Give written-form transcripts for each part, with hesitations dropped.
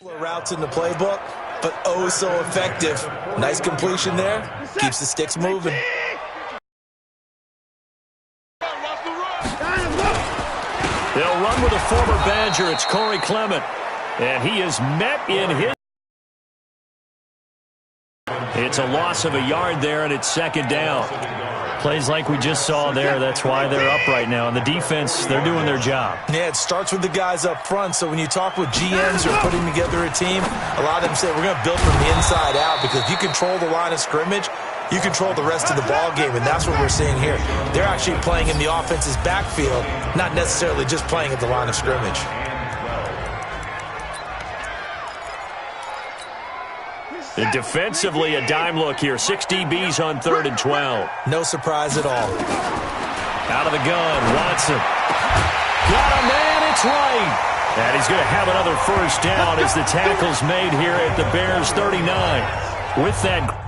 Routes in the playbook, but oh so effective. Nice completion there. Keeps the sticks moving. They'll run with a former Badger. It's Corey Clement. And he is met in his. It's a loss of a yard there, and it's second down. Plays like we just saw there. That's why they're up right now. And the defense, they're doing their job. Yeah, it starts with the guys up front. So when you talk with GMs who are putting together a team, a lot of them say we're going to build from the inside out, because if you control the line of scrimmage, you control the rest of the ball game, and that's what we're seeing here. They're actually playing in the offense's backfield, not necessarily just playing at the line of scrimmage. And defensively, a dime look here. 6 DBs on 3rd and 12. No surprise at all. Out of the gun, Watson. Got a man, it's right. And he's going to have another first down as the tackle's made here at the Bears 39. With that.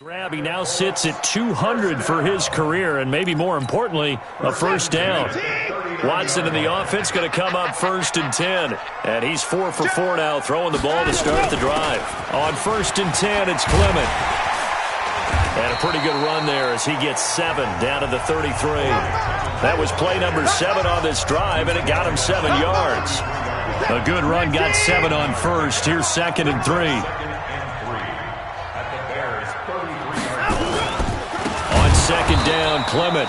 Grab, he now sits at 200 for his career, and maybe more importantly, a first down. Watson in the offense going to come up 1st and 10. And he's 4 for 4 now, throwing the ball to start the drive. On 1st and 10, it's Clement. And a pretty good run there as he gets 7 down to the 33. That was play number 7 on this drive, and it got him 7 yards. A good run, got 7 on 1st. Here's 2nd and 3. 2nd down, Clement.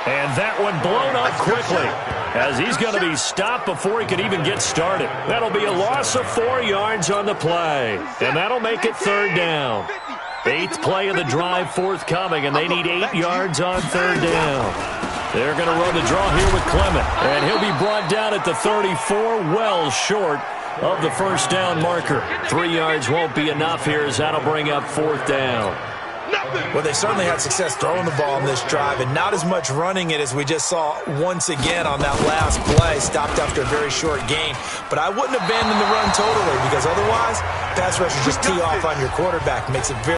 And that one blown up quickly as he's going to be stopped before he could even get started. That'll be a loss of 4 yards on the play. And that'll make it 3rd down. 8th play of the drive forthcoming, and they need 8 yards on 3rd down. They're going to run the draw here with Clement. And he'll be brought down at the 34, well short of the first down marker. 3 yards won't be enough here as that'll bring up 4th down. Well, they certainly had success throwing the ball on this drive, and not as much running it as we just saw once again on that last play, stopped after a very short gain. But I wouldn't abandon the run totally, because otherwise, pass rushers just tee off on your quarterback. Makes it very...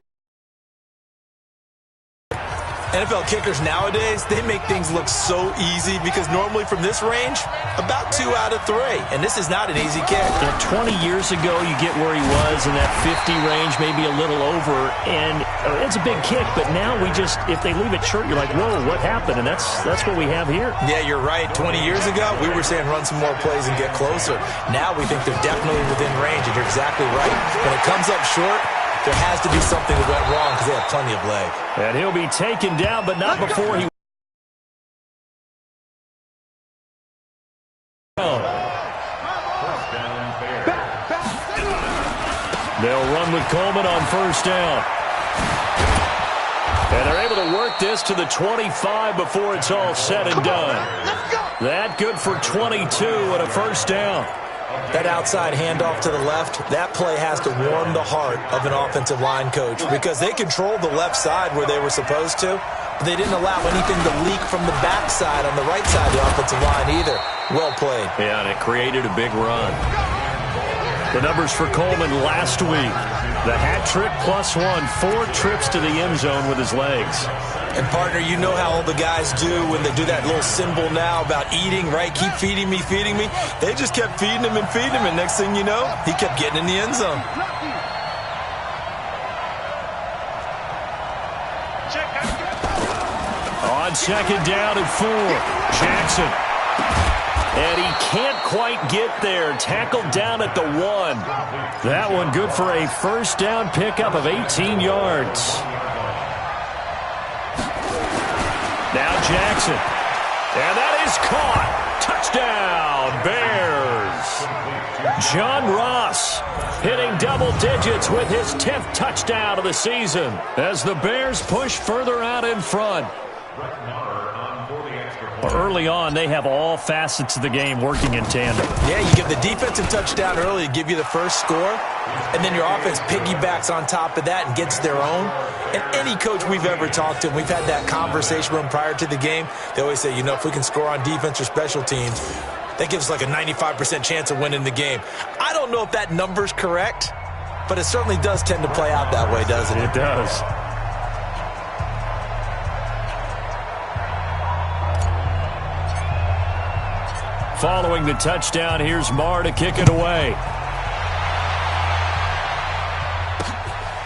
NFL kickers nowadays, they make things look so easy, because normally from this range, about 2 out of 3. And this is not an easy kick. Yeah, 20 years ago, you get where he was in that 50 range, maybe a little over, and it's a big kick. But now we just, if they leave it short, you're like, whoa, what happened? And that's what we have here. Yeah, you're right. 20 years ago, we were saying run some more plays and get closer. Now we think they're definitely within range, and you're exactly right. When it comes up short, there has to be something that went wrong, because they have plenty of leg. And he'll be taken down, but not before he... They'll run with Coleman on 1st down. And they're able to work this to the 25 before it's all said and done. That good for 22 and a first down. That outside handoff to the left, that play has to warm the heart of an offensive line coach because they controlled the left side where they were supposed to, but they didn't allow anything to leak from the backside on the right side of the offensive line either. Well played. Yeah, and it created a big run. The numbers for Coleman last week. The hat trick plus one, 4 trips to the end zone with his legs. And, partner, you know how all the guys do when they do that little symbol now about eating, right? Keep feeding me, feeding me. They just kept feeding him, and next thing you know, he kept getting in the end zone. On second down and 4, Jackson. And he can't quite get there. Tackled down at the 1. That one good for a first down pickup of 18 yards. Now Jackson. And that is caught. Touchdown, Bears. John Ross hitting double digits with his 10th touchdown of the season as the Bears push further out in front. Early on, they have all facets of the game working in tandem. Yeah, you give the defensive touchdown early to give you the first score, and then your offense piggybacks on top of that and gets their own. And any coach we've ever talked to, and we've had that conversation with them prior to the game, they always say, you know, if we can score on defense or special teams, that gives us like a 95% chance of winning the game. I don't know if that number's correct, but it certainly does tend to play out that way, doesn't it? It does. Following the touchdown, here's Marr to kick it away.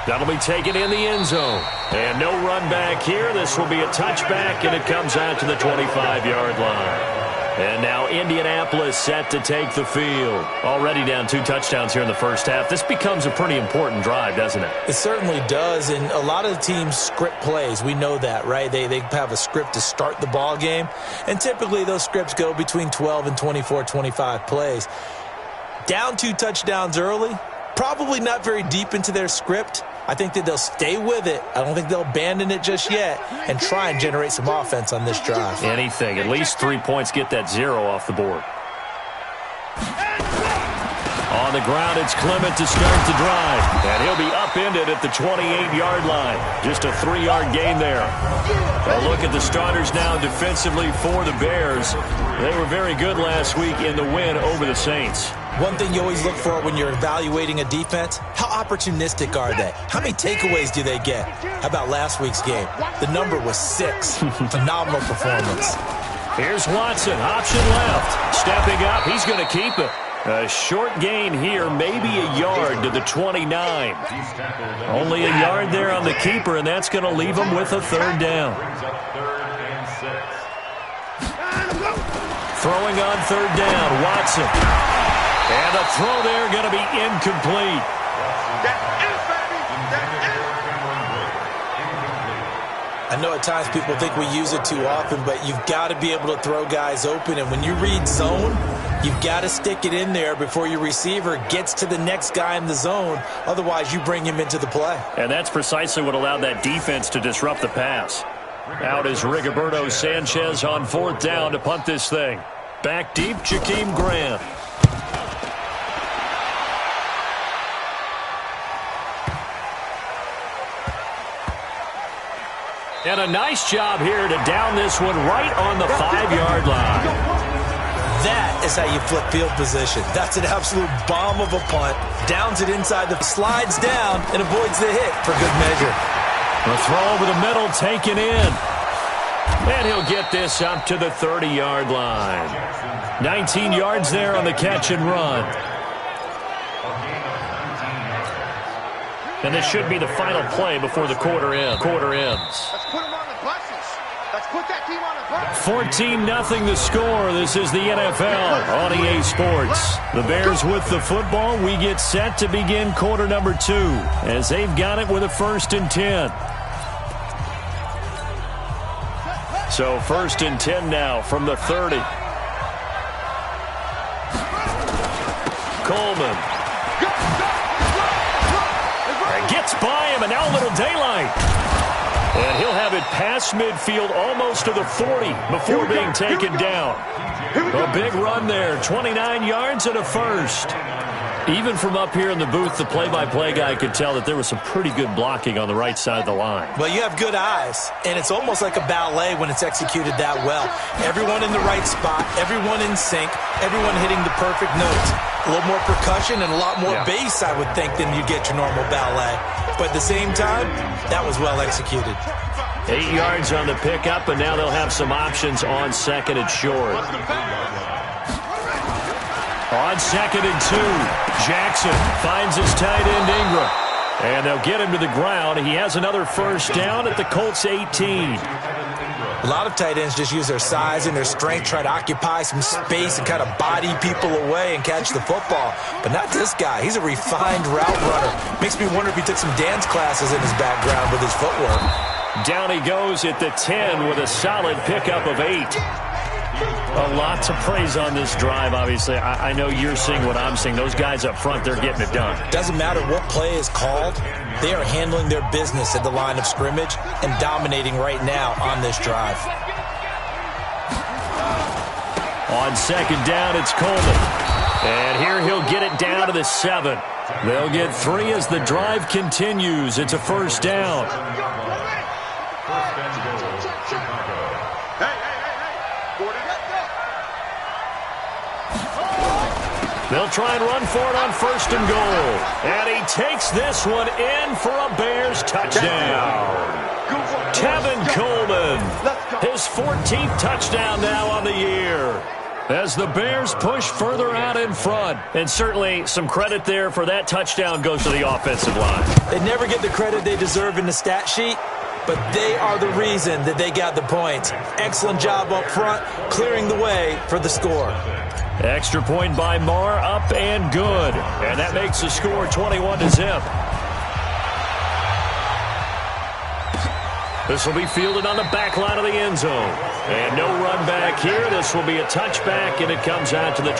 That'll be taken in the end zone. And no run back here. This will be a touchback, and it comes out to the 25-yard line. And now Indianapolis set to take the field. Already down 2 touchdowns here in the first half. This becomes a pretty important drive, doesn't it? It certainly does, and a lot of teams script plays. We know that, right? They have a script to start the ball game, and typically those scripts go between 12 and 24, 25 plays. Down 2 touchdowns early, probably not very deep into their script. I think that they'll stay with it. I don't think they'll abandon it just yet and try and generate some offense on this drive. Anything. At least 3 points, get that 0 off the board. On the ground, it's Clement to start the drive. And he'll be upended at the 28-yard line. Just a 3-yard gain there. A look at the starters now defensively for the Bears. They were very good last week in the win over the Saints. One thing you always look for when you're evaluating a defense, how opportunistic are they? How many takeaways do they get? How about last week's game? The number was 6. Phenomenal performance. Here's Watson, option left. Stepping up, he's going to keep it. A short gain here, maybe a yard to the 29. Only a yard there on the keeper, and that's going to leave him with a 3rd down. Throwing on 3rd down, Watson. And the throw there going to be incomplete. I know at times people think we use it too often, but you've got to be able to throw guys open. And when you read zone, you've got to stick it in there before your receiver gets to the next guy in the zone. Otherwise, you bring him into the play. And that's precisely what allowed that defense to disrupt the pass. Out is Rigoberto Sanchez on 4th down to punt this thing. Back deep, Jakeem Grant. And a nice job here to down this one right on the 5-yard line. That is how you flip field position. That's an absolute bomb of a punt. Downs it inside, the slides down, and avoids the hit for good measure. A throw over the middle taken in. And he'll get this up to the 30-yard line. 19 yards there on the catch and run. And this should be the final play before the quarter ends. Let's put them on the buses. Let's put that team on the bus. 14-0 the score. This is the NFL on EA Sports. The Bears with the football. We get set to begin quarter number 2 as they've got it with a 1st and 10. So 1st and 10 now from the 30. Coleman. Gets by him, and now a little daylight. And he'll have it past midfield almost to the 40 before being taken down. A big run there, 29 yards and a first. Even from up here in the booth, the play-by-play guy could tell that there was some pretty good blocking on the right side of the line. Well, you have good eyes, and it's almost like a ballet when it's executed that well. Everyone in the right spot, everyone in sync, everyone hitting the perfect notes. A little more percussion and a lot more bass, I would think, than you get your normal ballet. But at the same time, that was well executed. 8 yards on the pickup, and now they'll have some options on second and short. On second and 2, Jackson finds his tight end Ingram. And they'll get him to the ground. He has another first down at the Colts 18. A lot of tight ends just use their size and their strength, try to occupy some space and kind of body people away and catch the football. But not this guy. He's a refined route runner. Makes me wonder if he took some dance classes in his background with his footwork. Down he goes at the 10 with a solid pickup of 8. A lot to praise on this drive, obviously. I know you're seeing what I'm seeing. Those guys up front, they're getting it done. Doesn't matter what play is called. They are handling their business at the line of scrimmage and dominating right now on this drive. On second down, it's Coleman. And here he'll get it down to the 7. They'll get 3 as the drive continues. It's a first down. They'll try and run for it on first and goal. And he takes this one in for a Bears touchdown. Tevin Coleman, his 14th touchdown now on the year, as the Bears push further out in front. And certainly some credit there for that touchdown goes to the offensive line. They never get the credit they deserve in the stat sheet, but they are the reason that they got the points. Excellent job up front, clearing the way for the score. Extra point by Marr, up and good. And that makes the score 21-0. This will be fielded on the back line of the end zone. And no run back here. This will be a touchback, and it comes out to the